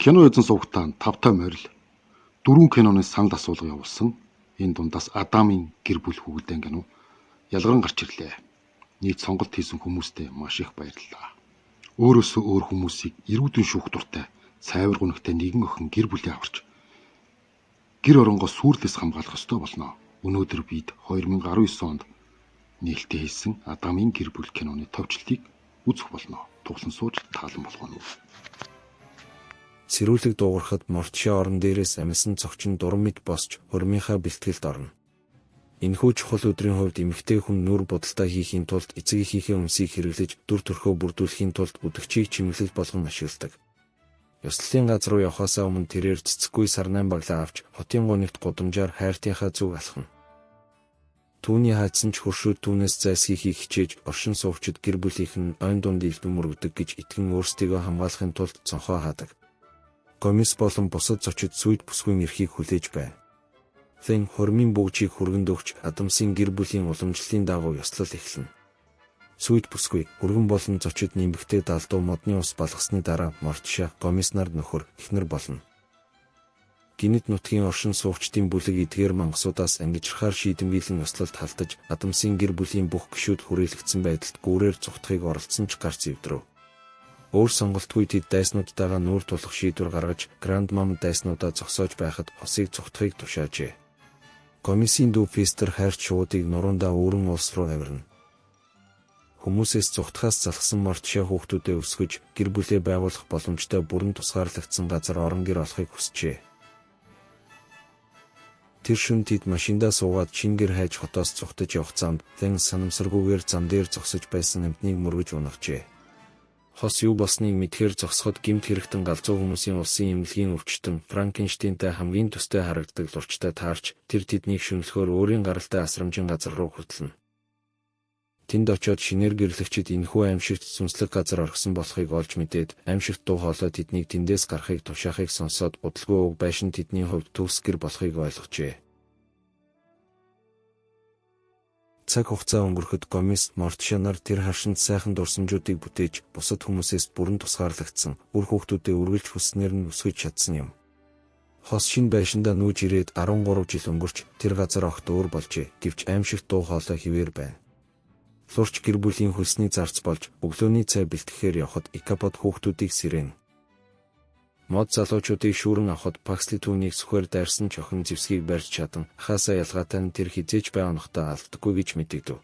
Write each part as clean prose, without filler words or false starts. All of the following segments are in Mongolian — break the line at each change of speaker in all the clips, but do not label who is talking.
Кино эзэн сувгатаанд 5 морил 4 киноны санал асуулга явуулсан. Энэ дундаас Адамын гэр бүл хүүгдэн кино ялгаран гарч ирлээ. Нийт сонголт хийсэн хүмүүстээ маш их баярлалаа. Өөрөөсөө өөр хүмүүсийг эрүүдэн шүүх дуртай, цайвар гүнхтэй нэгэн охин гэр бүлээ аварч гэр оронгоо сүрлээс хамгаалах ёстой болно. Өнөөдөр бид 2019 онд нээлттэй хийсэн Адамын гэр бүл киноны товчлтыг үзэх болно. Туглан сууж таалан болгоно.
Цэрүүлэг дуугарахад мордшийн орон дээрээс амьсан цогчин дуран мэд босч хурмынхаа бэлтгэлд орно. Энэхүү чухал өдрийн хувьд эмэгтэй хүн нүр будалдаа хийхийн тулд эцэг эхийнхээ өмсийг хэрэглэж дүр төрхөө бүрдүүлэхийн тулд үдгчийг чимэглэл болгон ашигладаг. Ёслолын газар руу явхаасаа өмнө тэрээр цэцэггүй сарнаан баглаа авч хотын гунигт гудамжаар хайртынхаа зүг алхана. Түүний хайцсан ч хуршууд түүнээс зайлсхийхийг хичээж оршин суугчид гэр бүлийнх нь ойн дунд илдэн мөрөгдөг гэж итгэн өөрсдийгөө хамгаалахын тулд цонхоо хаадаг. Гомис болон бусад зочид сүйд бүсгүйн эрхийг хүлээж байна. Хэн хормын бөгжийг хүргэнд өгч Адамсын гэр бүлийн уламжлалын дагуу ёслол эхэлнэ. Сүйд бүсгүй хүргэн болон зочид нэмэгтэй далдуу модны ус балгасны дараа мордшаа гомис нар нөхөр эхнэр болно. Гинэт нутгийн оршин суугчдын бүлэг эдгээр мангасуудаас ангижрахаар шийдэмгийлэн ёслолд халтаж Адамсын гэр бүлийн бүх гишүүд хүрээлэгдсэн байдалд гүүрээр зүгтхийг оролцсон ч гарц ивдрөв. Өөр сонголтгүй тэд дайснуудтайгаа нүүр тулах шийдвэр гаргаж Гранд Мам дайснуудаа зогсоож байхад хосыг цугтахыг тушаажээ. Гомисийн дүү Фестер хайрч шуудыг нуруундаа өөрөн улс руу авирна. Хүмүүсээс цугтахаас залхсан мордшаа хүүхдүүдээ өсгөж гэр бүлээ байгуулах боломжтой бүрэн тусгаарлагдсан газар орон гэр олохыг хүсжээ. Тэр шөнө тэд машиндаа суугаад шинэ гэр хайж хотоос цугтаж явах замд хэн санамсаргүйгээр зам дээр зогсож байсан амьтныг мөргөж унагчээ. Хос юу болсныг мэдхээр зогсоход гэмт хэрэгтэн галзуу хүмүүсийн улсын эмнэлгийн өвчтөн Франкенштейнтэй хамгийн төстэй харагддаг лурчтай таарч тэр тэднийг шүнлэхөөр өөрийн гаралтай асрамжийн газар руу хөтлөнө. Тэнд очиод шинээр гэрлэгчид энэхүү аимшигт сүнслэг газар орхисон болохыг олж мэдээд аимшигт дуу хоолой тэднийг тэндээс гарахыг тушаахыг сонсоод удалгүй уг байшин тэдний хувьд төгс гэр болохыг ойлгожээ. Цаг хугацаа өнгөрөхөд Гомис мордшаа нар тэр харшинд сайхан дурсамжуудыг бүтээж бусад хүмүүсээс бүрэн тусгаарлагдсан үр хүүхдүүдэд үргэлж хүсснээр нь өсгөж чадсан юм. Хос шин байшиндаа нүүж ирээд 13 жил өнгөрч тэр газар огт өөр болжээ. Гэвч аимшигт дуу хоолой хിവэр байна. Лурч гэр бүлийн хөлсний зарц болж өглөөний цай бэлтгэхээр явхад Икапод хүүхдүүдийг сэрэн. Мод залуучуудыг шүүрэн авахд Паксли түүнийг сүхээр дайрсан ч охин зэвсгийг барьж чадан хасаа ялгаатай нь тэр хизээж байгаа нохтой алддаггүй гэж мэдэгдэв.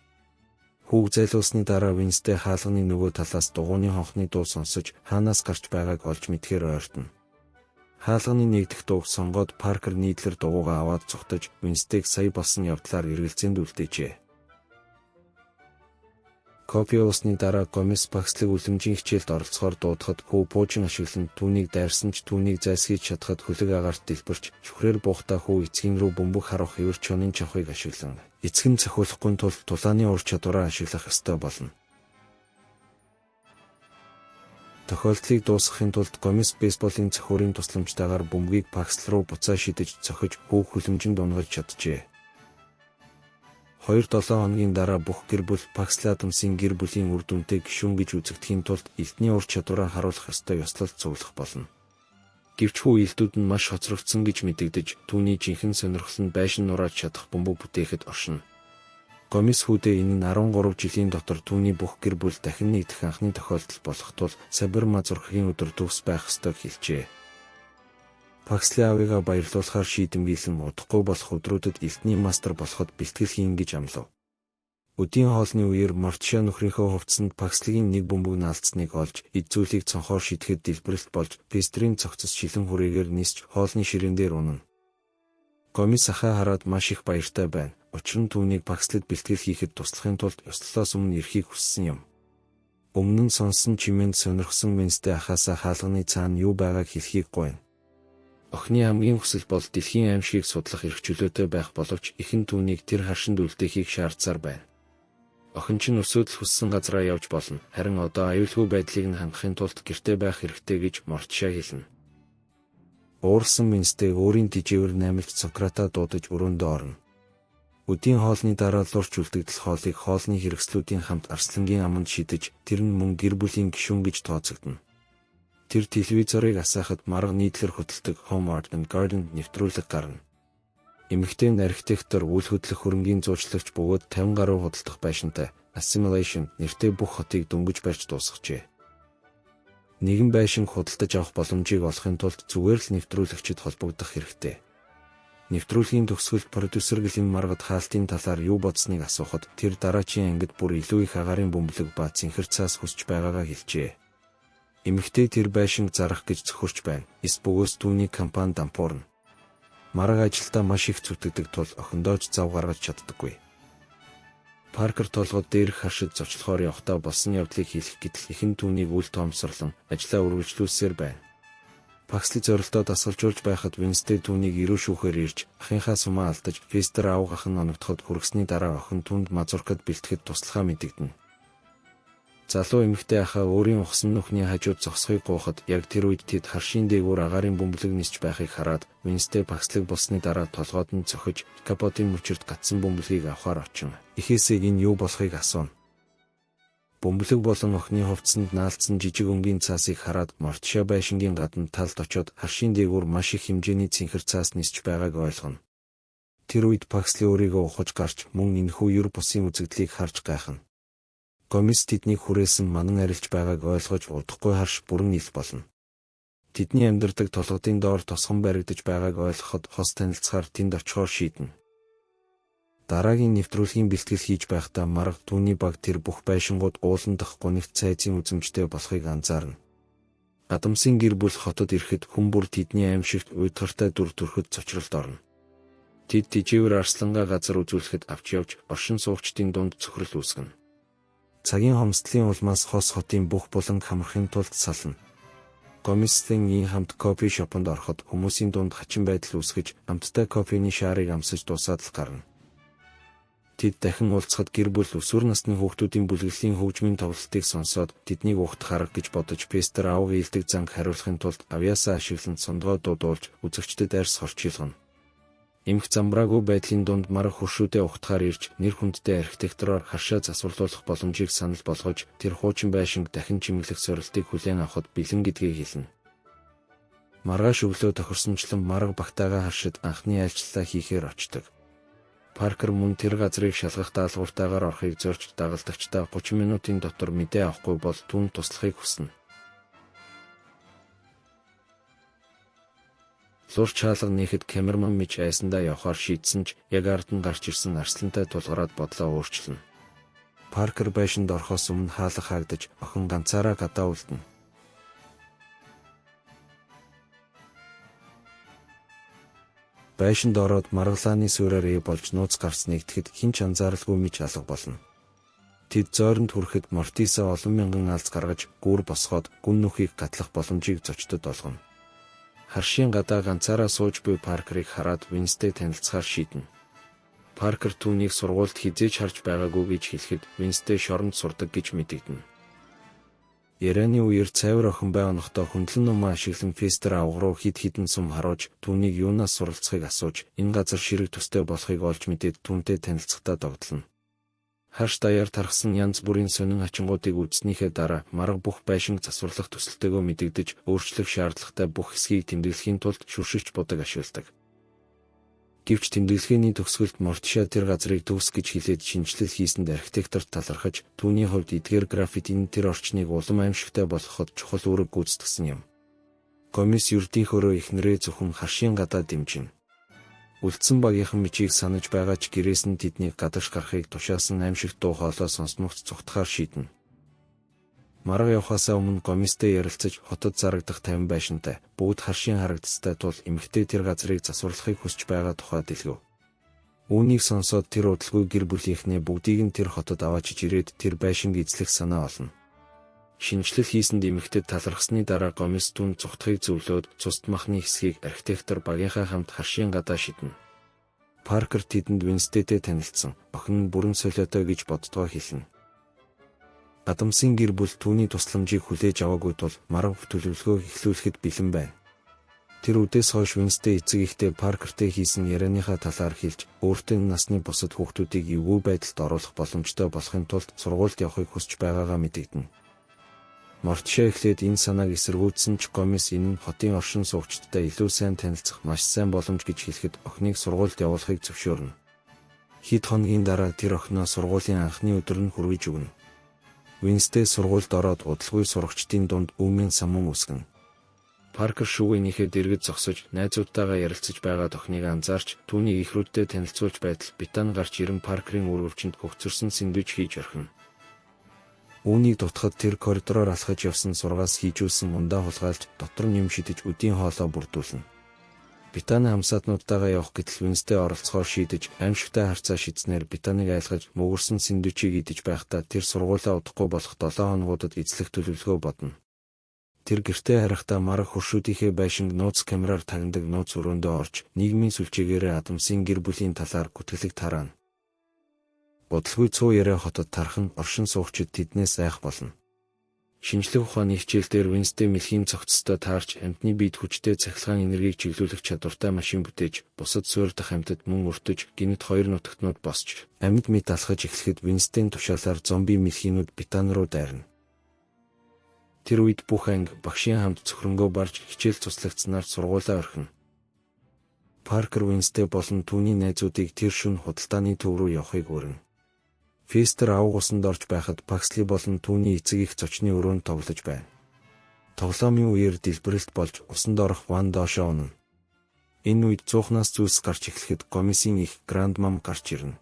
Хүүг зайлуулсны дараа Винстэй хаалганы нөгөө талаас дугуйны хонхны дуу сонсож хаанаас гарч байгааг олж мэдхээр ойртно. Хаалганы нэгдэх дууг сонгоод Паркер нийтлэр дугуйгаа аваад цугтаж Винстейг сая болсон явдлаар эргэлзээнд үлдээжээ. Копи уусны дараа Гомис Пакслиг үлэмжийн хичээлд оролцохоор дуудахад хүү буужин ашиглан түүнийг дайрсан ч түүнийг зайлсхийж чадхад хөлөг агаарт дэлбэрч чүхрээр буухтаа хүү эцгийн рүү бөмбөг харуулах хэвэр чонын чанхыг ашиглан эцэг нь цохиулахгүй тул тулааны ур чадвараа ашиглах ёстой болно. Тохиолдлыг дуусгахын тулд Гомис бейсболын цохиурын тусламжтайгаар бөмбөгийг Паксл руу буцаа шидэж цохиж хүү хүлэмжинд унгаж чаджээ. 2-7 хоногийн дараа бүх гэр бүл Паксли Адамсын гэр бүлийн үр дүнтэй гишүүн гэж үзэгдэхийн тулд элдний ур чадвараа харуулах ёстой ёслолд цуглах болно. Гэвч хүү элдүүд нь маш хоцрогдсон гэж мэдэгдэж түүний жинхэнэ сонирхол нь байшин нурааж чадах бөмбөг бүтээхэд оршино. Гомис хүүдээ энэ нь 13 жилийн дотор түүний бүх гэр бүл дахин нэгдэх анхны тохиолдол болох тул Саберма зургийн өдөр төгс байх ёстойг хэлжээ. Паксли авигаа баярлуулахаар шийдэмгийлэн удахгүй болох өдрүүдэд элдний мастер болоход бэлтгэл хийн гэж амлав. Өдийн хоолны үеэр мордшаа нөхрийнхөө хувцсанд Пакслигийн нэг бөмбөг наалдсныг олж эд зүйлийг цонхоор шидэхэд дэлбэрэлт болж Пестрийн цогцос шилэн хүрээгээр нисч хоолны ширээн дээр унана. Гомис ахаа хараад маш их баяртай байна. Учир нь түүнийг Пакслид бэлтгэл хийхэд туслахын тулд ёслолоос өмнө эрхийг хүссэн юм. Өмнө нь сонсон чимээнд сонирхсон Винстэй ахаасаа хаалганы цаана юу байгааг хэлхийг гуйна. Охины хамгийн хүсэл бол дэлхийн аимшигыг судлах эрх чөлөөтэй байх боловч эхэн түүнийг тэр харшинд үлдээхийг шаардсаар байна. Охин ч өсөөдөл хүссэн газраа явж болно. Харин одоо аюулгүй байдлыг нь хангахын тулд гэртээ байх хэрэгтэй гэж мордшаа хэлнэ. Уурсан Винстэй өөрийн тижээвэр наймалт Сократаа дуудаж өрөөндөө орно. Өдийн хоолны дараа лурч үлдэгдэл хоолыг хоолны хэрэгслүүдийн хамт арслангийн аманд шидэж тэр нь мөн гэр бүлийн гишүүн гэж тооцогдно. Тэр телевизорыг асаахад марга нийтлэр хөдөлдөг Home Art and Garden нэвтрүүлэг гарна. Эмэгтэй архитектор үйл хөдлөх хөрөнгийн зуучлагч бөгөөд 50 гаруй худалдах байшинтай Assimilation нэртэй бүх хотыг дөнгөж барьж дуусгажээ. Нэгэн байшинг худалдаж авах боломжийг олохын тулд зүгээр л нэвтрүүлэгчид холбогдох хэрэгтэй. Нэвтрүүлгийн төгсгөлд продюсер Глен маргад хаалтын талаар юу бодсныг асуухад тэр дараачийн ангид бүр илүү их агаарын бөмбөлөг ба цэнхэр цаас хүсэж байгаагаа хэлжээ. Эмэгтэй тэр байшинг зарах гэж зөхөрч байна. Эс бөгөөс түүний компани дампуурна. Марга ажилдаа маш их зүтгэдэг тул охиндооч зав гаргаж чаддаггүй. Паркер толгойд дээрх харшид зочлохоор явахдаа болсон явдлыг хийх гэтэл ихэн түүнийг үл тоомсорлон ажлаа үргэлжлүүлсээр байна. Паксли зорилтоо дасгалжуулж байхад Винстэй түүнийг эрүү шүүхээр ирж ахынхаа сумаа алдаж Фестер аав ах нь оногдоход хүргэсний дараа охин түнд мазуркад бэлтгэхэд туслахаа мэдэгдэнэ. Залуу эмэгтэй ахаа өөрийн ухсан нүхний хажууд зогсохыг гуйхад яг тэр үед тэд харшийн дээгүүр агаарын бөмбөлөг нисч байхыг хараад Винстэй Пакслиг болсны дараа толгойд нь цохиж капотын мөчөрт гатсан бөмбөлгийг авахар очин. Эхээсээ энэ юу болохыг асууна. Бөмбөлөг болон охины хувцсанд наалдсан жижиг өнгийн цаасыг хараад Мортша байшингийн гадна талд очоод харшийн дээгүүр маш их хэмжээний цэнхэр цаас нисч байгааг ойлгоно. Тэр үед Паксли өөрийгөө ухаж гарч мөн энэхүү юр бусын үзэгдлийг харж гайхна. Гомес тэднийг хүрээсэн манан арилж байгааг ойлгож удахгүй харш бүрэн ил болно. Тэдний амьдардаг толгодын доор тосгон баригдаж байгааг ойлгоход хос танилцахаар тэнд очихоор шийднэ. Дараагийн нэвтрүүлгийн бэлтгэл хийж байхдаа марга түүний баг тэр бүх байшингууд уулан дах гунигт цайзын үзэмжтэй болохыг анзаарна. Гадамсын гэр бүл хотод ирэхэд хүн бүр тэдний аимшигт уйдгартай дүр төрхөд цочролд орно. Тэд тижээвэр арслангаа газар үзүүлэхэд авч явж оршин суугчдын дунд цөхрөл үүсгэнэ. Цагийн хомсдлын улмаас хос хотын бүх буланг хамрахын тулд сална. Гомеслийн ийн хамт кофе шопонд ороход хүмүүсийн дунд хачин байдал үүсгэж хамтдаа кофений шаарыг амсаж дуусаад л гарна. Тэд дахин уулзахад гэр бүл өсвөр насны хүүхдүүдийн бүлэглэлийн хөгжмийн тоглолтыг сонсоод тэднийг ухтах арга гэж бодож Пестер аав ээлдэг занг хариулахын тулд авьяасаа ашиглан сондгоо дуудуулж үзэгчдэд арьс хорчилгоно. Эмх замбраагүй байдлын дунд марга хуршүүдээ ухтахаар ирж нэр хүндтэй архитектороор харшаа засварлуулах боломжийг санал болгож тэр хуучин байшинг дахин чимэглэх сорилтыг хүлээн авахд бэлэн гэдгийг хэлнэ. Маргааш өглөө тохирсончлон марга багтаага харшид анхны айлчлалаа хийхээр очдог. Паркер мөн тэр газрыг шалгах даалгавартайгаар орохыг зорж дагалдагчдаа 30 минутын дотор мэдээ авахгүй бол түүнд туслахыг хүснэ. Лурч хаалга нээхэд камерман мич айсандаа явахаар шийдсэн ч яг ард нь гарч ирсэн арслантай тулгараад бодлоо өөрчилнө. Паркер байшинд орохоос өмнө хаалга хаагдаж охин ганцаараа гадаа үлдэнэ. Байшинд ороод маргалааны суураар болж нууц гарсныг итгэхэд хинч анзааралгүй мич алга болно. Тэд зойронд хүрэхэд Мортисаа олон мянган алз гаргаж гүүр босгоод гүн нүхийг гатлах боломжийг зочдод олгоно. Харшийн гадаа ганцаараа сууж буй Паркерыг хараад Винстэй танилцахаар шийднэ. Паркер түүнийг сургуульд хизээж харж байгаагүй гэж хэлэхэд Винстэй шоронд сурдаг гэж мэдэгдэнэ. Ярианы үеэр цайвар охин байганохдоо хөндлөн ном ашиглан Фестер аав руу хид хідэн сум харуулж түүнийг юунаас суралцахыг асууж энэ газар ширэг төстэй болохыг олж мэдээд түүнтэй танилцахдаа догдлоно. Харш даяар тархсан янз бүрийн сонин ачингуудыг үзснийхээ дараа марга бүх байшинг засварлах төсөлтөөгөө мэдэгдэж өөрчлөх шаардлагатай бүх хэсгийг тэмдэглэхийн тулд шүршигч будаг ашигладаг. Гэвч тэмдэглэгээний төгсгөлд Мортша тэр газрыг төгс гэж хэлээд шинжилэл хийсэнд архитекторт талархаж түүний хувьд эдгээр граффитийн тэр орчныг улам аимшигтай болгоход чухал үүрэг гүйцэтгэсэн юм. Гомес ердийнхөөрөө эхнэрээ зөвхөн харшийн гадаа дэмжинэ. Үлдсэн багийнхан мичийг санаж байгаа ч гэрээс нь тэднийг гадагш гарахыг тушаасан аимшигт дуу хоолой сонсногч цугтахаар шийднэ. Марга явахаасаа өмнө Гоместэй ярилцаж хотод зарагдах 50 байшинтай бүгд харшийн харагдцтай тул эмэгтэй тэр газрыг засварлахыг хүсэж байгаа тухай дэлгэв. Үүнийг сонсоод тэр удалгүй гэр бүлийнхнээ бүгдийг нь тэр хотод аваачиж ирээд тэр байшинг эзлэх санаа олно. Шинжилэл хийсэнд эмэгтэд талархсны дараа Гомес түн цугтахыг зөвлөөд цусд махны хэсгийг архитектор багийнхаа хамт харшийн гадаа шиднэ. Паркер тэдэнд Винстэйтэй танилцсан охин нь бүрэн солиотой гэж боддгоо хэлнэ. Гадамсын гэр бүл түүний тусламжийг хүлээж аваагүй тул марга төлөвлөгөө эхлүүлэхэд бэлэн байна. Тэр үдээс хойш Винстэй эцэг ихтэй Паркертэй хийсэн ярианыхаа талаар хэлж өөртөө насны бусад хүүхдүүдийг эвгүй байдалд оруулах боломжтой болохын тулд сургуульд явахыг хүсэж байгаагаа мэдэгдэнэ. Мортишаа эхлээд энэ санааг эсэргүүцсэн ч Гомес энэ нь хотын оршин суугчдтай илүү сайн танилцах маш сайн боломж гэж хэлэхэд охиныг сургуульд явуулахыг зөвшөөрнө. Хэд хоногийн дараа тэр охиноо сургуулийн анхны өдөр нь хүргэж өгнө. Винстэй сургуульд ороод удалгүй сурагчдын дунд үүмэн самун үсгэн. Паркер шүүгийнхээ дэргэд зогсож найзуудтайгаа ярилцаж байгаа охиныг анзаарч түүний ихрүүдтэй танилцуулж байтал Битан гарч ирэн Паркерын үр өвчнөд хөгцөрсөн сэндвич хийж орхино. Үүнийг дутахад тэр коридороор алхаж явсан сургаас хийжүүлсэн ундаа хулгайлж дотор нь юм шидэж өдийн хоолоо бүрдүүлнэ. Битаны хамсаатнуудтайгаа явах гэтэл Винстэй оролцохоор шийдэж аимшигтай харцаа шидснээр Битаныг айлгаж мөгөрсөн сэндвичийг идэж байхдаа тэр сургуулаа удахгүй болох 7 хоногудад эзлэх төлөвлөгөө бодно. Тэр гэртээ харахдаа марга хуршүүдийнхээ байшинг нууц камераар тагнадаг нууц өрөөндөө орж нийгмийн сүлжээгээрээ Адамсын гэр бүлийн талаар гүтгэлэг тараана. Бодлогын цуу яриа хотод тарах нь оршин суугчид тэднээс айх болно. Шинжлэх ухааны хичээлдээр Винстэй мэлхийн цогцтой таарч амьтны биед хүчтэй цахилгаан энергийг чиглүүлэх чадвартай машин бүтээж, бусад суурьдах амьтад мөн өртөж, гинэт хоёр нутагтнууд босч, амьд мэд алхаж эхлэхэд Винстийн тушаалаар зомби мэлхийнүүд Битан руу дайрна. Тэр үед бүх анги багшийн хамт цөхрөнгөө барж хичээл цуслагдсанаар сургуулаа орхино. Паркер Винстэй болон түүний найзуудыг тэр шөнө худалдааны төв рүү явахыг өрнө. Фестер авгуусанд орж байхад Паксли болон түүний эцэг их зочны өрөөнд тоглож байна. Тоглоомын үеэр дэлбэрэлт болж усанд орох Ван доошоо унана. Энэ үед цуухнаас зүйлс гарч эхлэхэд Гомесийн их Грандмам гарч ирнэ.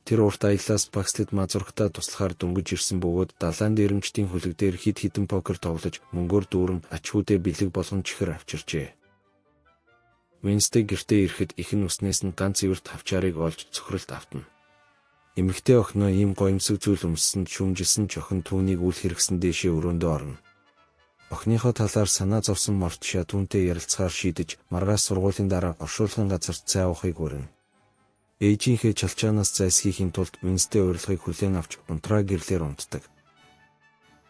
Тэр урт аяллаас Пакслид мазурктаа туслахаар дөнгөж ирсэн бөгөөд далайн дээрэмчдийн хөлөг дээр хид хідэн покер тоглож мөнгөөр дүүрэн ач хүүдээ бэлэг болгон чихэр авчирчээ. Винстэй гэртээ ирэхэд ихэн уснээс нь ганц ивэрт хавчаарыг олж цөхрөлт автна. Эмэгтэй охиноо ийм гоёмсог зүйл өмссөнд шүүмжилсэн ч охин түүнийг үл хэрэгсэн дээшээ өрөөндөө орно. Охиныхоо талаар санаа зовсон Мортишаа түүнтэй ярилцахаар шийдэж маргааш сургуулийн дараа оршуулгын газарт цай уухыг хүрнэ. Ээжийнхээ чалчаанаас зайлсхийхийн тулд Винстэй урилгыг хүлээн авч унтраа гэрлээр унтдаг.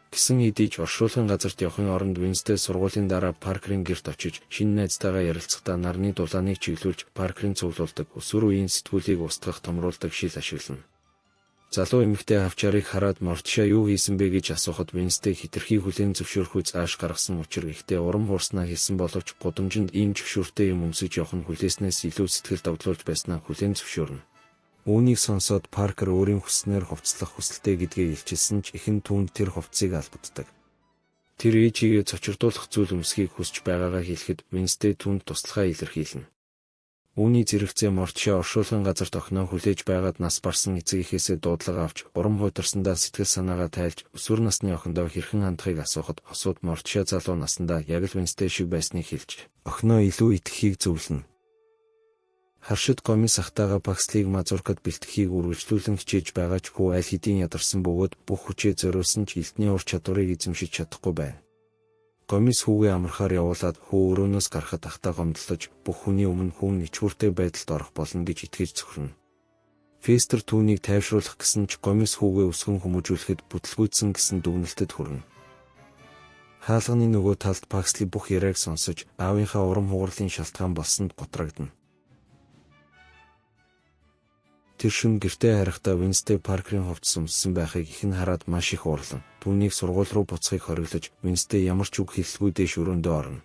Гисэн идэж оршуулгын газарт явахын оронд Винстэй сургуулийн дараа Паркерын гэрт очиж шинэ найзтайгаа ярилцахдаа нарны дулааныг чиглүүлж Паркерын цуглуулдаг, өсвөр үеийн сэтгүүлийг устгах томруулдаг шил ашиглана. Залуу эмэгтэй хавчаарыг хараад Мортишаа юу хийсэн бэ гэж асуухад Винстэй хитрхи хүлээн зөвшөөрөхүй зааш гаргасан учир ихтэй урам хуурснаа хэлсэн боловч гудамжинд ийм зөвшөөртэй юм өмсөж явах нь хүлээснээс илүү сэтгэл догдлуулж байснаа хүлээн зөвшөөрнө. Үүнийг сонсоод Паркер өөрийн хүснээр хувцлах хүсэлтэй гэдгээ илчилсэн ч ихэн түүнд тэр хувцсыг алддаг. Тэр ээжигээ цочирдуулах зүйл өмсөхийг хүсэж байгаагаа хэлэхэд Винстэй түүнд туслахаа илэрхийлнэ. Үүний зэрэгцээ Мортишаа оршуулгын газарт охиноо хүлээж байгаад нас барсан эцэг эхээсээ дуудлага авч урам хуйдарсандаа сэтгэл санаагаа тайлж өсвөр насны охиндоо хэрхэн хандахыг асуухад хосууд Мортишаа залуу насндаа яг л Винстэй шиг байсныг хэлж охиноо илүү итгэхийг зөвлөнө. Харшид Гомес ахтайгаа Пакслийг мазуркад бэлтгэхийг үргэлжлүүлэн хичээж байгаа ч хүү аль хэдийн ядарсан бөгөөд бүх хүчээ зориулсан ч элдний ур чадварыг эзэмшиж чадахгүй байна. Гомес хүүгээ амархаар явуулаад хүү өрөөнөөс гарахад ахтаа гомдлож бүх хүний өмнө хүн ичгүүртэй байдалд орох болно гэж итгэж зөвхөрнө. Фестер түүнийг тайвшруулах гэсэн ч Гомес хүүгээ өсгөн хүмүүжүүлэхэд бүтлгүйдсэн гэсэн дүгнэлтэд хүрнэ. Хаалганы нөгөө талд Паксли бүх яриаг сонсож аавынхаа урам хугарлын шалтгаан болсонд готрагдана. Тэр шөнө гэртээ харахдаа Винстэй Паркерын хувцас өмссөн байхыг ихэн хараад маш их уурлан түүнийг сургууль руу буцахыг хориглож Винстэй ямар ч үг хэлэлгүй дэш өрөөндөө орно.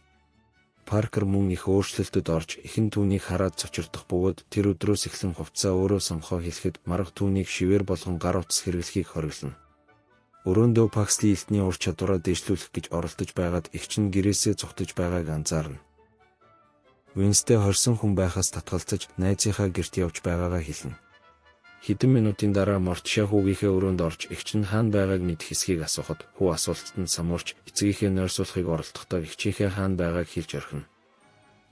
Паркер мөн их өөрчлөлтөд орж ихэн түүнийг хараад цочирдох бөгөөд тэр өдрөөс эхлэн хувцаа өөрөө сонгохоо хэлэхэд марга түүнийг шивээр болгон гар утас хэрэглэхийг хориглоно. Өрөөндөө Паксли элтний ур чадвараа дэвшлүүлэх гэж оролдож байгаад эгч нь гэрээсээ цухтаж байгааг анзаарна. Винстэй хорсон хүн байхаас татгалзаж найзынхаа гэрт явж байгаагаа хэлнэ. Хэдэн минутын дараа Мортишаа хүүгийнхээ өрөөнд орж эгч нь хаана байгааг мэдэх хэсгийг асуухад хүү асуултанд самуурч эцгийнхээ нойрсуулахыг оролдохдоо эгчийнхээ хаана байгааг хэлж орхино.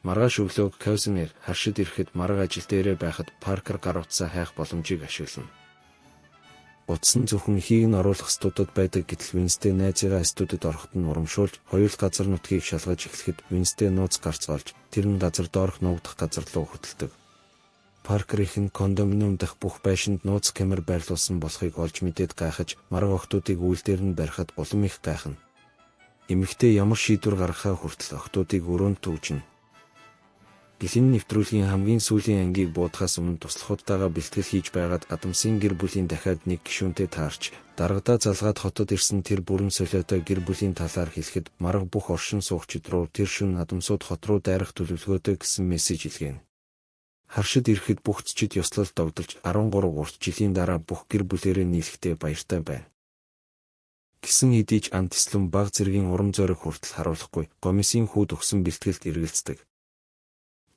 Маргааш өглөө Каусенер харшид ирэхэд марга ажил дээрээ байхад Паркер гар утсаа хайх боломжийг ашиглана. Утас нь зөвхөн ихийг нь оруулах студид байдаг гэтэл Винстэй найзыгаа студид ороход нь урамшуулж хоёул газар нутгийг шалгаж эхлэхэд Винстэй нууц гарцгаалж тэр нь газар доорх нуугдах газар руу хөтэлдэг. Паркер ихэн кондоминиум дах бүх байшинд нууц камер байрлуулсан болохыг олж мэдээд гайхаж марга охтуудыг үйл дээр нь барихад улам их гайхна. Эмэгтэй ямар шийдвэр гаргахаа хүртэл охтуудыг өрөөнд төвжинэ. Гэлэн нэвтрүүлгийн хамгийн сүүлийн ангийг буудахаас өмнө туслахуудтайгаа бэлтгэл хийж байгаад Адамсын гэр бүлийн дахиад нэг гишүүнтэй таарч дарагдаа залгаад хотод ирсэн тэр бүрэн солиотой гэр бүлийн талаар хэлэхэд марга бүх оршин суугчид руу тэр шөнө Адамсууд хот руу дайрах төлөвлөгөөтэй гэсэн мессеж илгээнэ. Харшид ирэхэд бүх цэцэд ёслол догдолж 13 урт жилийн дараа бүх гэр бүлээрээ нийлэхдээ баяртай байна. Гэсэн хэдий ч Антислум баг зэргийн урам зориг хүртэл харуулахгүй комиссийн хүүд өгсөн бэлтгэлд эргэлздэг.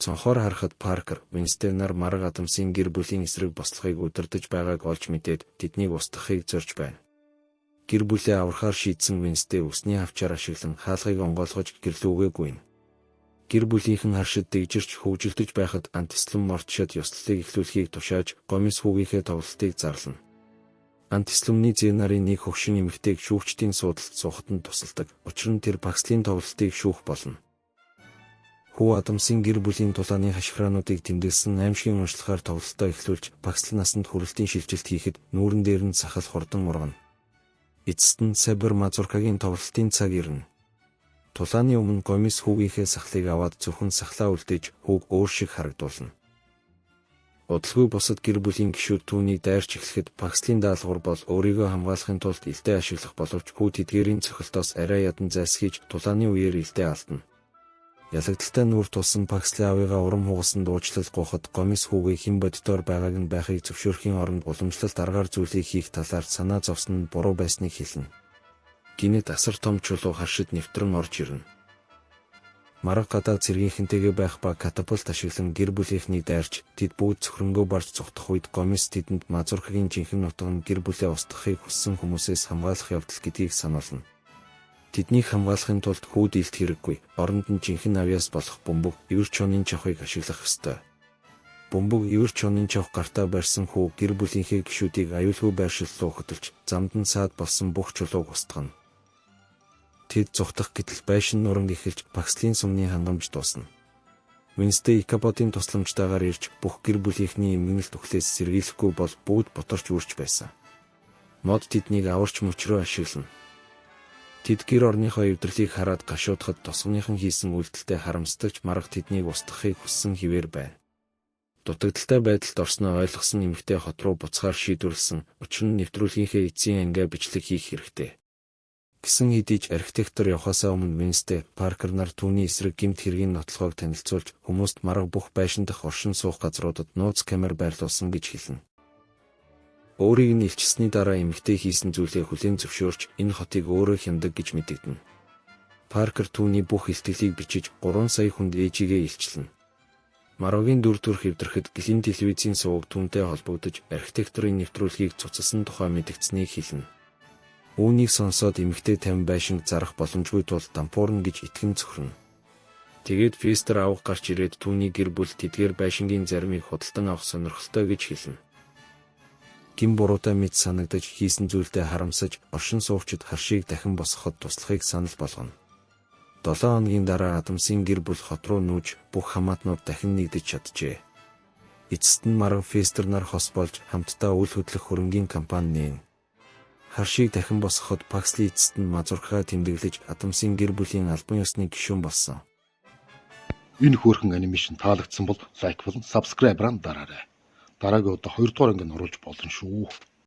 Цонхоор харахад Паркер, Винстен нар марга Адамсын гэр бүлийн эсрэг бослохыг удирдах байгааг олж мэдээд тэднийг устгахыг зорж байна. Гэр бүлээ аврахаар шийдсэн Винстен өсний авчаар ашиглан хаалгыг онгойлгож гэрлүүгээгүй. Гэр бүлийнхэн харшид дэгжирч хөвжөлдөж байхад Антислум мортшод ёслолыг эхлүүлэхийг тушааж гомис хүүгийнхээ тоглолтыг зарлана. Антислумны зээ нарын нэг хөгшин эмэгтэйг шүүгчдийн суудалд суухад нь тусалдаг. Учир нь тэр Пакслын тоглолтыг шүүх болно. Хүү Адамсын гэр бүлийн тулааны хашхраануудыг тэмдэглэсэн аимшигын уншлагаар тоглолтоо эхлүүлж Паксл насанд хүрэлтийн шилжилт хийхэд нүүрэн дээр нь сахал хурдан ургана. Эцэст нь Сабер Мазуркагийн тоглолтын цаг ирнэ. Тулааны өмнө гомис хүүгийнхээ сахлыг аваад зөвхөн сахлаа үлдээж хүүг өөр шиг харагдуулна. Удалгүй бусад гэр бүлийн гишүүд түүнийг дайрч эхлэхэд Пакслын даалгавар бол өөрийгөө хамгаалахын тулд илдээ ашиглах боловч хүү тэдгээрийн цохилтоос арай ядан зайлсхийж тулааны үеэр илдээ алдна. Ялагдaltaй нүур тулсан Пакслын авыгаа урам хугалсан дуучлал гоохот гомис хүүгээ хэн боддоор байгааг нь байхыг зөвшөөрөхийн оронд уламжлалт аргаар зүйлийг хийх талаар санаа зовсон нь буруу байсныг хэлнэ. Гинэт асар том чулуу харшид нэвтрэн орж ирнэ. Марга гадаа цэргийнхэнтэйгээ байх ба катапульт ашиглан гэр бүлийнхнийг дайрч тэд бүгд цөхрөнгөө барж цугтах үед гомис тэдэнд Мазуркагийн жинхэнэ нутаг нь гэр бүлээ устгахыг хүссэн хүмүүсээс хамгаалах явдал гэдгийг сануулна. Тэднийг хамгаалахын тулд хүүд илт хэрэггүй. Оронд нь жинхэнэ авьяас болох бөмбөг, эвэр чонын чавхыг ашиглах ёстой. Бөмбөг, эвэр чонын чавх гартаа барьсан хүү гэр бүлийнхээ гишүүдийг аюулгүй байршил руу хөтөлж, замд нь саад болсон бүх чулууг устгана. Тэд зүхтах гэтэл байшин нуранг эхэлж Пакслын сумны хангамж дуусна. Винстен Икабодын тусламжтайгаар ирж бүх гэр бүлийнхний эмгэнэлт өхлөөс сэргийлэхгүй бол бүгд боторч үрж байсан. Мод тэднийг аварч мөчрөө ашиглана. Тэд гэр орныхоо эвдэрлийг хараад гашуудахад тосгоныхан хийсэн үйлдэлтэй харамсдагч марга тэднийг устгахыг хүссэн хэвээр байна. Дутагдaltaй байдалд орсноо ойлгосон эмэгтэй хот руу буцахаар шийдвэрлсэн. Учир нь нэвтрүүлгийнхээ эцсийн ангиа бичлэг хийх хэрэгтэй. Гэсэн хэдий ч архитектор явахаасаа өмнө Винстен, Паркер нар түүний эсрэг гэмт хэргийн нотлохыг танилцуулж хүмүүст марга бүх байшин дах оршин суух газруудад нууц камер байрлуулсан гэж хэлнэ. Өөрийг нь илчилсэний дараа эмэгтэй хийсэн зүйлээ хүлээн зөвшөөрч энэ хотыг өөрөө хяндаг гэж мэдэгдэнэ. Паркер түүний бүх илтгэлийг бичиж 3 сая хүнд ээжигээ илчилнэ. Марогийн дүр төрх эвдрэхэд гэлэн телевизийн суваг түүнтэй холбогдож архитекторын нэвтрүүлгийг цуцалсан тухай мэдгдсэнийг хэлнэ. Үүнийг сонсоод эмэгтэй 50 байшинг зарах боломжгүй тул дампуурна гэж итгэн цөхрөнө. Тэгээд Фестер авах гарч ирээд түүний гэр бүл тэдгээр байшингийн заримыг худалдан авах сонирхолтой гэж хэлнэ. Гин буруутай мэд санагдаж хийсэн зүйлдээ харамсаж оршин суугчид харшийг дахин босгоход туслахыг санал болгоно. 7 хоногийн дараа Адамсын гэр бүл хот руу нүүж бүх хамаатнууд дахин нэгдэж чаджээ. Эцэст нь марга Фестер нар хос болж хамтдаа үйл хөдлөх хөрөнгийн кампани нээн. Харшийг дахин босгоход Паксли эцэст нь Мазуркагаа тэмдэглэж Адамсын гэр бүлийн албан ёсны гишүүн болсон.
Энэ хөөрхөн анимашн таалагдсан бол лайк болон subscribe-аар дараарай. Дараагийн удаа 2 дугаар анги оруулж болно шүү.